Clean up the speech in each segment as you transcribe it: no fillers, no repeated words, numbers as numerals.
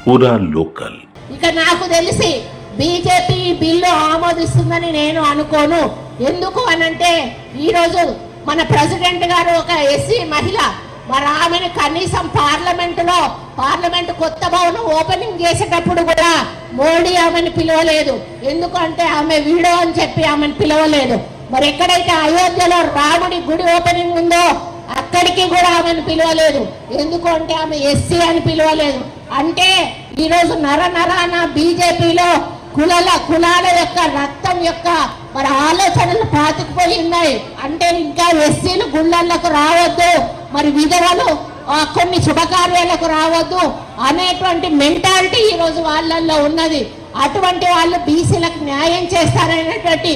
పూరా లోకల్. ఇక నాకు తెలిసి బీజేపీ బిల్లు ఆమోదిస్తుందని నేను అనుకోను. ఎందుకు అనంటే ఈరోజు మన ప్రెసిడెంట్ గారు ఒక ఎస్సీ మహిళ, మరి ఆమెను కనీసం పార్లమెంట్ కొత్త భవనం ఓపెనింగ్ చేసేటప్పుడు కూడా మోడీ ఆమెను పిలవలేదు. ఎందుకంటే ఆమె వీడో అని చెప్పి ఆమెను పిలవలేదు. మరి ఎక్కడైతే అయోధ్యలో రాముడి గుడి ఓపెనింగ్ ఉందో అక్కడికి కూడా ఆమెను పిలవలేదు. ఎందుకు అంటే ఆమె ఎస్సీ అని పిలవలేదు. అంటే ఈరోజు నరాన బీజేపీలో కులాల యొక్క రక్తం యొక్క మరి ఆలోచనలు పాతుకుపోయి ఉన్నాయి. అంటే ఇంకా ఎస్సీలు గుళ్ళకు రావద్దు, మరి విధవలు కొన్ని శుభకార్యాలకు రావద్దు అనేటువంటి మెంటాలిటీ ఈరోజు వాళ్ళల్లో ఉన్నది. అటువంటి వాళ్ళు బీసీలకు న్యాయం చేస్తారనేటువంటి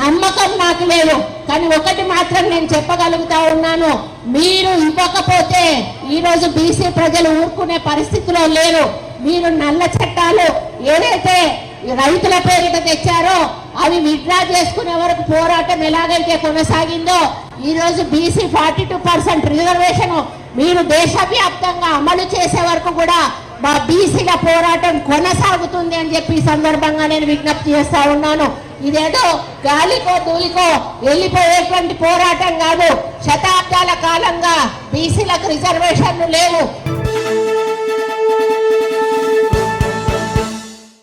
నమ్మకం నాకు లేదు. కానీ ఒకటి మాత్రం నేను చెప్పగలుగుతా ఉన్నాను, మీరు ఇవ్వకపోతే ఈరోజు బీసీ ప్రజలు ఊరుకునే పరిస్థితిలో లేరు. మీరు నల్ల చట్టాలు ఏదైతే రైతుల పేరిట తెచ్చారో అవి విత్డ్రా చేసుకునే వరకు పోరాటం ఎలాగైతే కొనసాగిందో ఈరోజు బీసీ 42% రిజర్వేషన్ మీరు దేశవ్యాప్తంగా అమలు చేసే వరకు కూడా మా బీసీల పోరాటం కొనసాగుతుంది అని చెప్పి ఈ సందర్భంగా నేను విజ్ఞప్తి చేస్తా ఉన్నాను. ఇదేదో గాలికో ధూళికో వెళ్ళిపోయేటువంటి పోరాటం కాదు. శతాబ్దాల కాలంగా బీసీలకు రిజర్వేషన్లు లేవు.